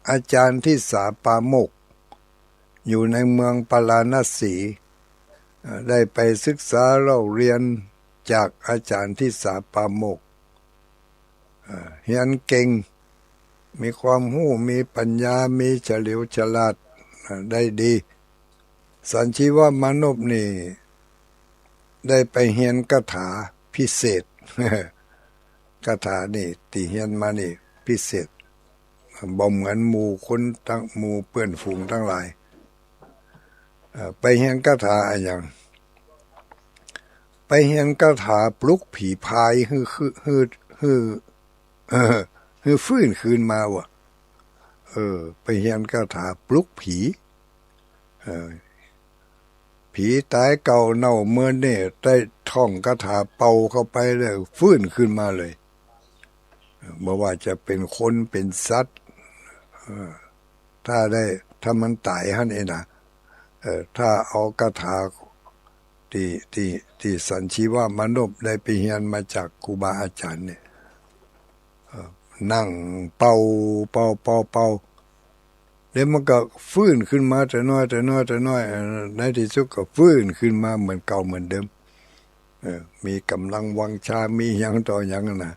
อาจารย์ที่สาปาโมกอยู่ในเมืองปาราณสีได้ไปศึกษาเล่าเรียนจากอาจารย์ที่สาปาโมกเรียนเก่งมีความรู้มีปัญญามีเฉลียวฉลาดได้ดีสัญชีวมานพนี่ได้ไปเรียนคาถาพิเศษ คาถานี่ที่เรียนมานี่พิเศษบ่เหมือนหมู่คนทั้งหมู่เพื่อนฝูงทั้งหลายไปเรียนคาถาอะไรอย่างไปเรียนคาถาปลุกผีพายฮือฟื้นคืนมาวะไปเรียนคาถาปลุกผีผีตายเก่าเน่าเมื่อเนี่ยได้ท่องคาถาเป่าเข้าไปเลยฟื้นขึ้นมาเลยบ่ว่าจะเป็นคนเป็นสัตว์ถ้ามันตายหั่นเองนะถ้าเอาคาถาที่สัญชีวมานพได้ไปเรียนมาจากครูบาอาจารย์เนี่ยนั่งเป่าเดี๋ยวมันก็ฟื้นขึ้นมาแต่น้อยในที่สุดก็ฟื้นขึ้นมาเหมือนเก่าเหมือนเดิมมีกำลังวังชามีอย่างต่ออย่างนะ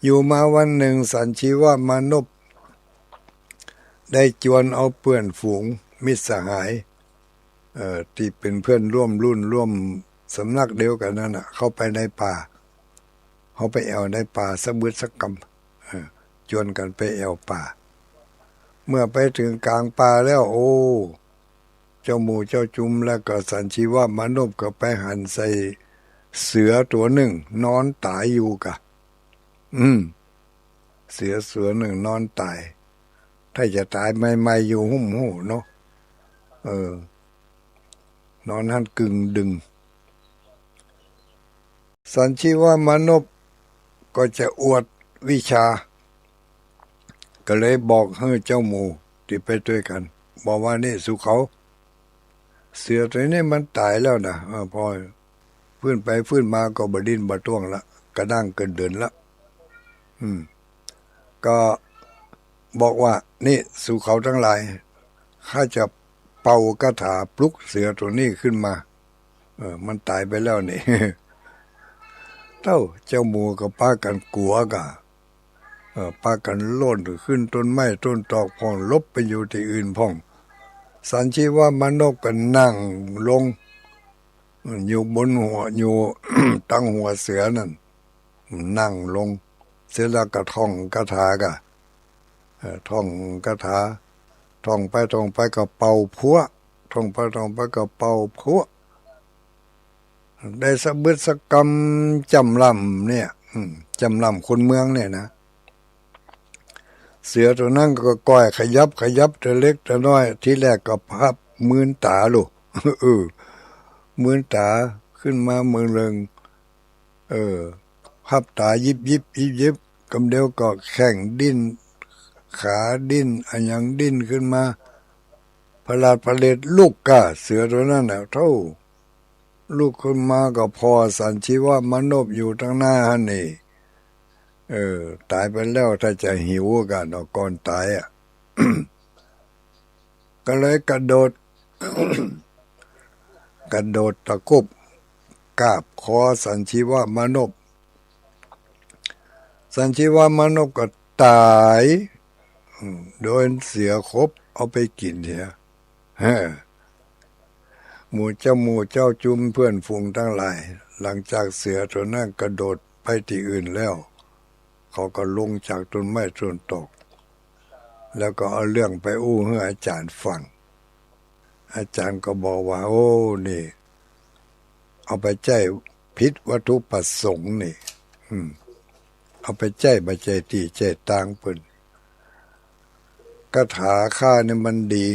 อยู่มาวันหนึ่งสัญชีวมานพได้จวนเอาเพื่อนฝูงมิตรสหายที่เป็นเพื่อนร่วมรุ่นร่วมสำนักเดียวกันนั่นน่ะเข้าไปในป่าเขาไปแอวในป่าสะบึดสะกำจวนกันไปแอวป่าเมื่อไปถึงกลางป่าแล้วโอ้เจ้าหมูเจ้าจุมแล้วก็สัญชีวมานพก็ไปหันใส่เสือตัวหนึ่งนอนตายอยู่กะเสือหนึ่งนอนตายถ้าจะตายใหม่ๆอยู่หุ่มหูเนาะนอนหันกึ่งดึงสัญชีวมานพก็จะอวดวิชาก็เลยบอกให้เจ้าหมูที่ไปด้วยกันบอกว่านี่สุเขาเสือตัวนี้มันตายแล้วนะพอฟื้นไปฟื้นมาก็บดินบต้วงละกระด้างเกินเดินละก็บอกว่านี่สู่เขาทั้งหลายข้าจะเป่ากระถาปลุกเสือตัวนี้ขึ้นมามันตายไปแล้วนี่ เจ้าหมูกับป้ากันกลัวกะป้ากันโล่นขึ้นต้นไม้ต้นตอกพ่องลบไปอยู่ที่อื่นพ่องสัญชีวมานพก็นั่งลงอยู่บนหัวอยู่ ตั้งหัวเสือนั่นนั่งลงเสร็จแล้วก็ท่องคาถากะท่องคาถาท่องไปก็เป่าพัวท่องไปก็เป่าพัวได้สะบึดสะกำจำลำเนี่ยจำลำคนเมืองเนี่ยนะเสือตัวนั้นก็ก้อยขยับตัวเล็กตัวน้อยที่แรกก็พับมืนตาลูกมืนตาขึ้นมาเมืองเริงพับตายิบกำเดียวก็แข่งดิ้นขาดิ้นอันยังดิ้นขึ้นมาพลาดพเลดลูกกะเสือตัวนั้นน่ะเท่าลูกขึ้นมาก็พอสัญชีวมานพอยู่ตั้งหน้าฮั่นนี่ตายไปแล้วถ้าจะหิวกันก่อนตายอ่ะ ก็เลยกระโดด ตะคุบกราบคอสัญชีวมานพก็ตายโดนเสือคบเอาไปกินเถอะหมู่เจ้าจุมเพื่อนฝูงทั้งหลาย หลังจากเสือตัวนั้นกระโดดไปที่อื่นแล้วเขาก็ลงจากต้นไม้ต้นตกแล้วก็เอาเรื่องไปอู้ให้อาจารย์ฟังอาจารย์ก็บอกว่าโอ้นี่เอาไปใจผิดวัตถุประสงค์นี่เอาไปใจบาใจตีใจต่างเปิ่นคาถาข้านี่มันดี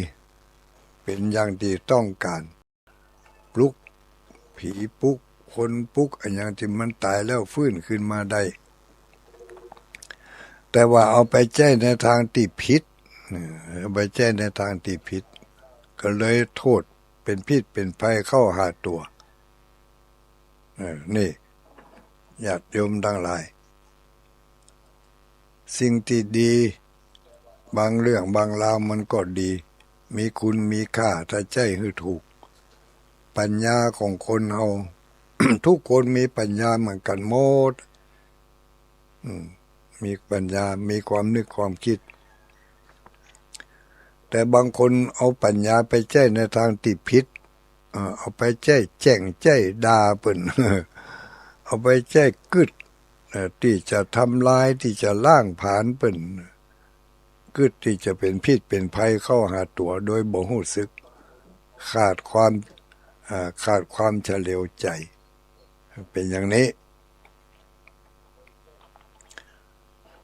เป็นอย่างที่ต้องการปลุกผีปลุกคนปลุกอันอย่างที่มันตายแล้วฟื้นขึ้นมาได้แต่ว่าเอาไปแจ้ในทางที่ผิดเอาไปแจ้ในทางที่ผิดก็เลยโทษเป็นพิษเป็นภัยเข้าหาตัวนี่ญาติโยมทั้งหลายสิ่งที่ดีบางเรื่องบางราวมันก็ดีมีคุณมีค่าถ้าใจให้ถูกปัญญาของคนเฮา ทุกคนมีปัญญาเหมือนกันหมดมีปัญญามีความนึกความคิดแต่บางคนเอาปัญญาไปแจ้ในทางที่ผิดเอาไปแจ้งด่าเปิ้น เอาไปแจ้กึดที่จะทำลายที่จะล้างผลาญเปิ้นกึดที่จะเป็นพิษเป็นภัยเข้าหาตัวโดยบ่รู้สึกขาดความเฉลียวใจเป็นอย่างนี้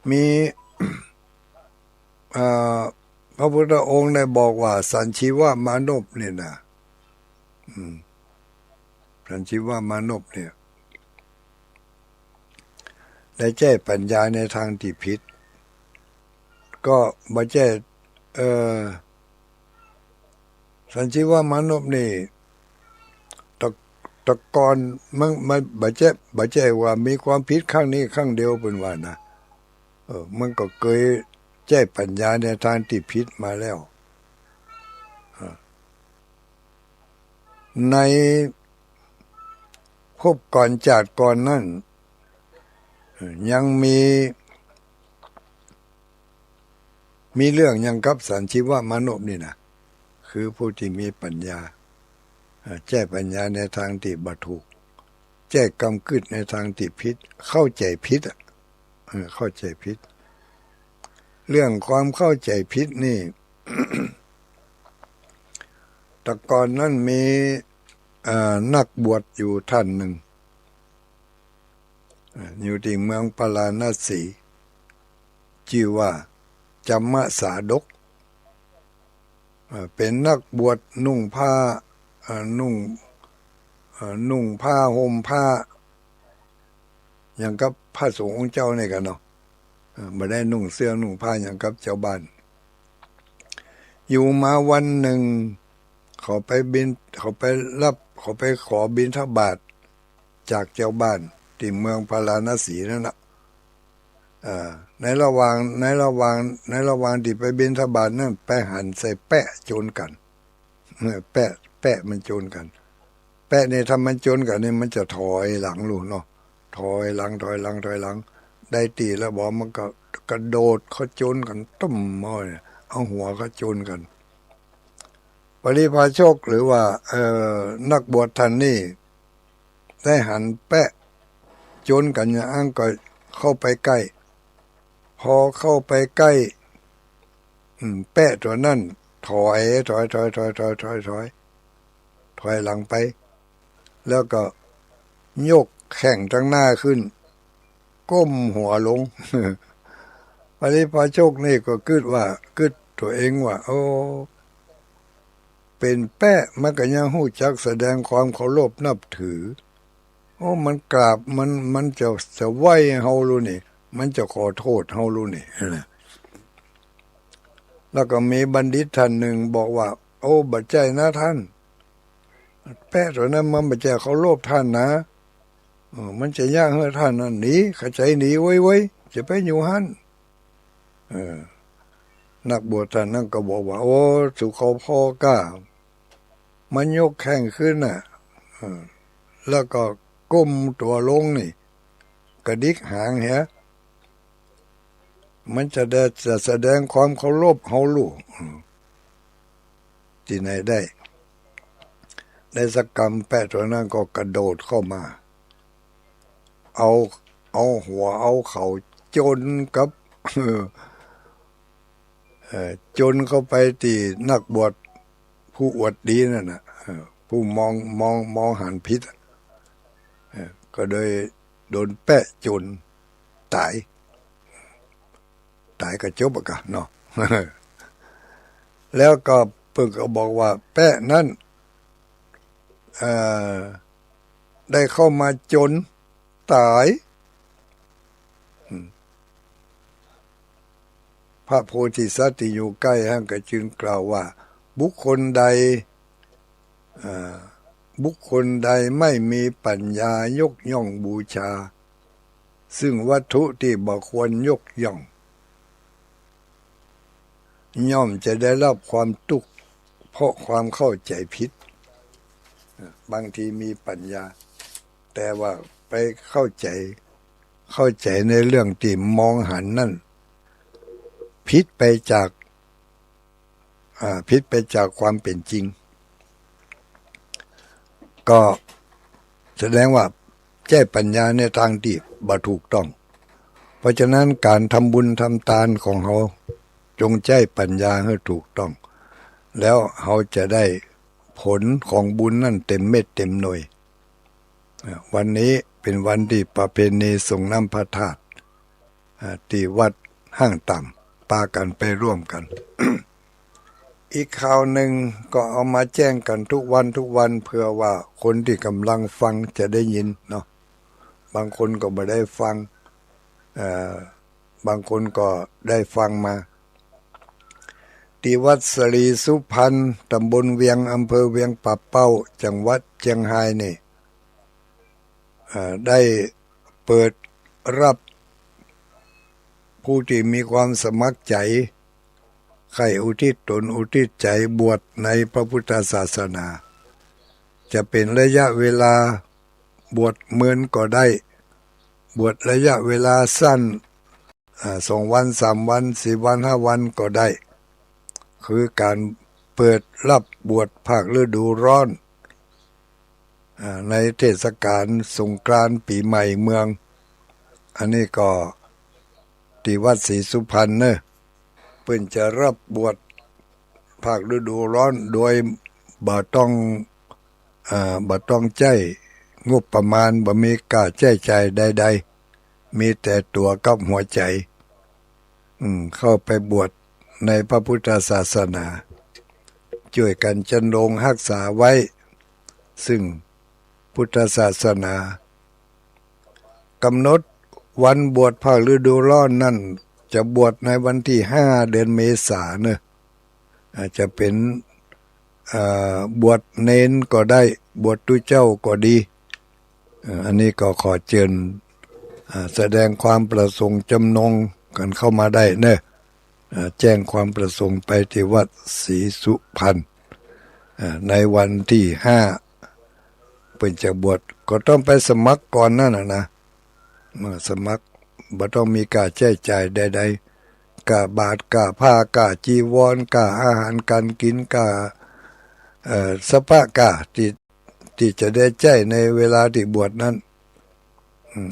มีพระพุทธองค์ได้บอกว่าสัญชีวมานพเนี่ยนะสัญชีวมานพเนี่ยได้แจ้ปัญญาในทางที่ผิดก็บ่แจ้สัญชีวมานพนี่ตะกอนมันบ่แจ้ว่ามีความผิดข้างนี้ข้างเดียวเป็นว่านะมันก็เคยแจ้ปัญญาในทางที่ผิดมาแล้วในภพก่อนชาติก่อนนั้นยังมีเรื่องยังกับสัญชีวมานพนี่นะคือผู้ที่มีปัญญาแจ้ปัญญาในทางที่บ่ถูกแจ้กำกึดในทางที่ผิดเข้าใจผิดเข้าใจผิดเรื่องความเข้าใจผิดนี่ แต่ก่อนนั้นมีนักบวชอยู่ท่านหนึ่งอยู่ที่เมืองปาราณสีชื่อว่าจัมมสาดกเป็นนักบวชนุ่งผ้าห่มผ้าอย่างกับพระสงฆ์องค์เจ้านี่กันเนาะไม่ได้นุ่งเสื้อนุ่งผ้าอย่างกับเจ้าบ้านอยู่มาวันหนึ่งเขาไปขอบิณฑบาตจากเจ้าบ้านที่เมืองพาราณสีนั่นน่ะในระหว่างที่ไปบิณฑบาตนั่นไปหันใส่แปะโจรกันแปะมันโจรกันแปะนี่ถ้ามันโจรกันนี่มันจะถอยหลังลูกเนาะถอยหลังได้ตีแล้วบอกมันก็กระโดดเขาโจรกันตุ้มม้อยเอาหัวเขาโจรกันปริพาชกหรือว่านักบวชท่านนี่ได้หันแปะโจรกันอย่างก็เข้าไปใกล้พอเข้าไปใกล้แปะตัวนั่นถอยหลังไปแล้วก็ยกแข้งตั้งหน้าขึ้นก้มหัวลง ปริพาชกนี่ก็คิดตัวเองว่าโอ้เป็นแปะมันก็ยังฮู้จักแสดงความเคารพนับถือโอ้มันกราบมันจะไหว้เฮารู้นี่มันจะขอโทษเฮารู้นี่นะแล้วก็มีบัณฑิตท่านหนึ่งบอกว่าโอ้บัดใจนะท่านแปะตัวนั้นมันบัดใจเคารพท่านนะมันจะยากให้ท่านนั้นหนีเข้าใจหนีไว้จะไปอยู่หั่นนักบวชท่านนั้นก็บอกว่าโอ้สุขพ่อกล้ามันยกแข้งขึ้นน่ะแล้วก็ก้มตัวลงนี่กระดิกหางมันจะแสดงความเคารพเฮาลูกที่ไหนได้สักกรรมแปะตัวนั้นก็กระโดดเข้ามา เอาหัวเอาเขาจนกับ จนเข้าไปที่นักบวชผู้อวดดีนั่นน่ะผู้มองหันพิษก็เลยโดนแปะจนตายก็จบอะกันเนาะ แล้วก็เพิ่งก็บอกว่าแปะนั้นได้เข้ามาจนตายพระโพธิสัตว์ที่อยู่ใกล้ห้างก็จึงกล่าวว่าบุคคลใดไม่มีปัญญายกย่องบูชาซึ่งวัตถุที่บ่ควรยกย่องย่อมจะได้รับความทุกข์เพราะความเข้าใจผิดบางทีมีปัญญาแต่ว่าไปเข้าใจในเรื่องที่มองหันนั่นผิดไปจากความเป็นจริงก็แสดงว่าแจ้ปัญญาในทางที่บ่ถูกต้องเพราะฉะนั้นการทำบุญทำทานของเขาจงแจ้ปัญญาให้ถูกต้องแล้วเขาจะได้ผลของบุญนั่นเต็มเม็ดเต็มหน่วยวันนี้เป็นวันที่ประเพณีส่งน้ำพระธาตุที่วัดห้างต่ำปากันไปร่วมกัน อีกข่าวหนึ่งก็เอามาแจ้งกันทุกวันเพื่อว่าคนที่กำลังฟังจะได้ยินเนาะบางคนก็ไม่ได้ฟังบางคนก็ได้ฟังมาที่วัดสรีสุพรรณตำบลเวียงอำเภอเวียงป่าเป้าจังหวัดเชียงรายนี่ได้เปิดรับผู้ที่มีความสมัครใจใครอุทิศตนอุทิศใจบวชในพระพุทธศาสนาจะเป็นระยะเวลาบวชเมือนก็ได้บวชระยะเวลาสั้น2 วัน3 วัน4 วัน5 วันก็ได้คือการเปิดรับบวชภาคฤดูร้อนในเทศกาลสงกรานต์ปีใหม่เมืองอันนี้ก็ที่วัดศรีสุพรรณเนอะเพิ่นจะรับบวชภาคฤดูร้อนโดยบ่ต้องใจงบประมาณบ่มีค่าใช้จ่ายใดๆมีแต่ตัวกับหัวใจเข้าไปบวชในพระพุทธศาสนาช่วยกันจันลงรักษาไว้ซึ่งพุทธศาสนากำหนดวันบวชภาคฤดูร้อนนั่นจะบวชในวันที่5 เดือนเมษายนเนอะอาจจะเป็นบวชเน้นก็ได้บวชตุเจ้าก็ดีอันนี้ก็ขอเชิญแสดงความประสงค์จำนงกันเข้ามาได้เนอะแจ้งความประสงค์ไปที่วัดศรีสุพรรณในวันที่5เป็นจะบวชก็ต้องไปสมัครก่อนนั่นนะสมัครบ่ต้องมีค่าใช้จ่ายใดๆค่าบาทค่าผ้าค่าจีวรค่าอาหารการกินค่าสภาค่าที่จะได้ใช้ในเวลาที่บวชนั้น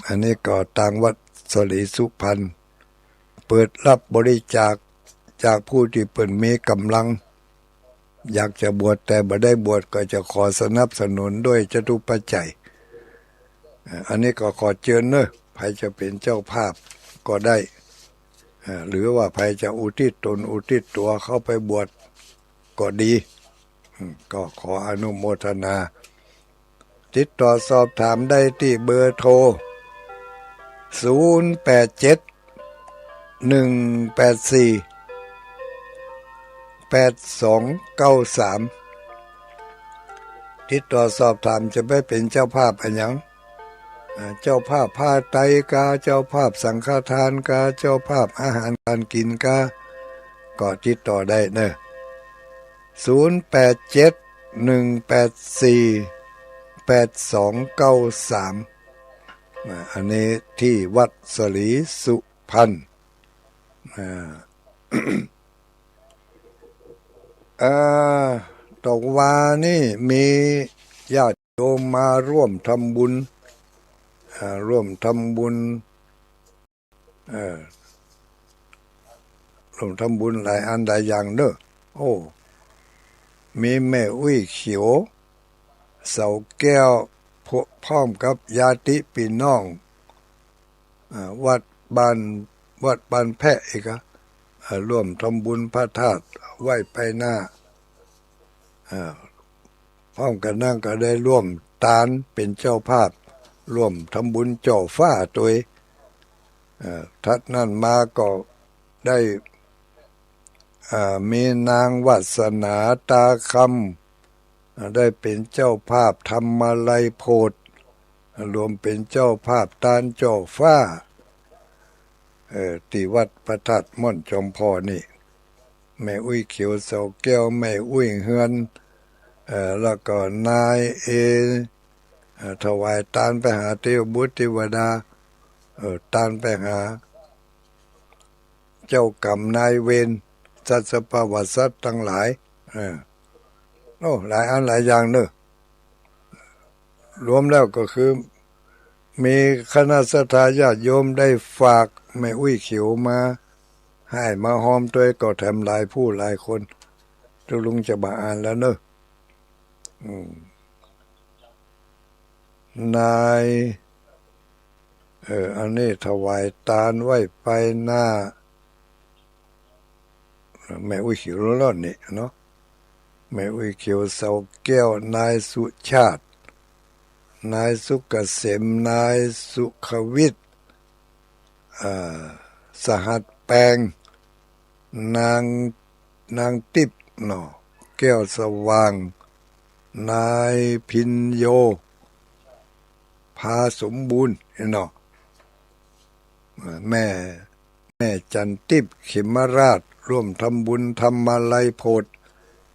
อันนี้ก็ทางวัดสรีสุพรรณเปิดรับบริจาคจากผู้ที่เปิ่นมีกำลังอยากจะบวชแต่บ่ได้บวชก็จะขอสนับสนุนด้วยจตุปัจจัยอันนี้ก็ขอเชิญเนอะใครจะเป็นเจ้าภาพก็ได้หรือว่าใครจะอุทิศตนอุทิศตัวเข้าไปบวชก็ดีก็ขออนุโมทนาติดต่อสอบถามได้ที่เบอร์โทร087 184 8293ติดต่อสอบถามจะไม่เป็นเจ้าภาพอันยังเจ้าภาพผ้าไตรกาเจ้าภาพสังฆทานกาเจ้าภาพอาหารการกินกาก็ติดต่อได้เนอะ087184 8293อันนี้ที่วัดสรีสุพรรณตกวานี่มีญาติโยมมาร่วมทำบุญ ร่วมทำบุญร่วมทำบุญหลายอันหลายอย่างเด้อโอ้มีแม่อุ้ยเขียวเสาแก้วพร้อมกับญาติพี่น้องวัดบ้านแพะอีกร่วมทำบุญพระธาตุไหว้ไปหน้าพร้อมกันนั่งก็ได้ร่วมตานเป็นเจ้าภาพร่วมทำบุญจ่อฟ้าตัวทัดนั่นมาก็ได้มีนางวัสนาตาคำได้เป็นเจ้าภาพธรรมาลัยโพธิ์รวมเป็นเจ้าภาพตานจ่อฟ้าที่วัดพระธาตุม่อนจอมพอนี่แม่อุ้ยเขียวเสาแก้วแม่อุ้ยเฮือนแล้วก็นายถวายตานไปหาเทวบุตรเทวดาตานไปหาเจ้ากรรมนายเวรสัตว์ประวัติสัตว์ทั้งหลายโอ้หลายอันหลายอย่างเนอะรวมแล้วก็คือมีคณะสัตยาติโยมได้ฝากแม่อุ้ยเขียวมาให้มาหอมตัวก็แถมหลายผู้หลายคนทุลุงจะมาอ่านแล้วเนอะนายอันนี้ถวายตาลไว้ไปหน้าแม่อุ้ยเขียวร้อนนี่เนาะแม่อุ้ยเขียวเสาแก้วนายสุชาตินายสุกเกษมนายสุขวิทย์สหัสแปลงนางติบเนาะแก้วสว่างนายพินโยพาสมบูรณ์เนาะแม่จันติบขิมราชร่วมทำบุญธรรมาลัยโพธิ์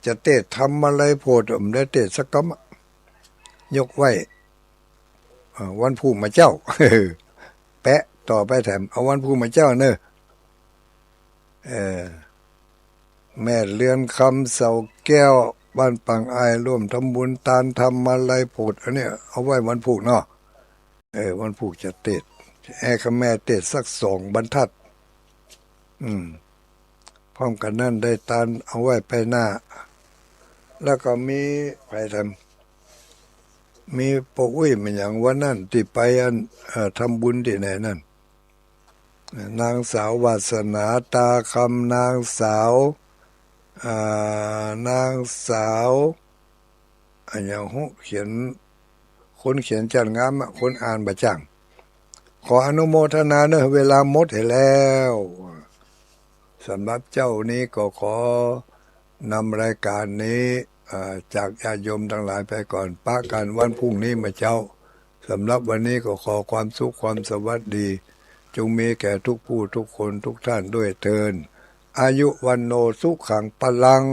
จะเตะธรรมาลัยโพธิ์ได้เตะสักกำยกไว้วันผู้มาเจ้าแปะต่อไปแถมเอาวันผู้มาเจ้าเนอะแม่เลือนคำเสาแก้วบ้านปังอายร่วมทำบุญตานธรรมาลัยโพธิ์อันนี้เอาไว้วันผูกเนาะวันผูกจะเตะแม่เตะสัก2 บรรทัดพร้อมกันนั่นได้ตานเอาไว้ไปหน้าแล้วก็มีไปมีปกอุ้ยมันอย่างวันนั้นที่ไปทำบุญที่ไหนนั่นนางสาววาสนาตาคำนางสาวอันอย่างเขียนคนเขียนจัดงามคนอ่านบะจังขออนุโมทนาเนอะเวลาหมดแล้วสำหรับเจ้านี้ก็ขอนำรายการนี้จากญาติโยมทั้งหลายไปก่อนปะกันวันพรุ่งนี้มาเจ้าสำหรับวันนี้ก็ขอความสุขความสวัสดีจงมีแก่ทุกผู้ทุกคนทุกท่านด้วยเถิดอายุวันโนสุขังพลัง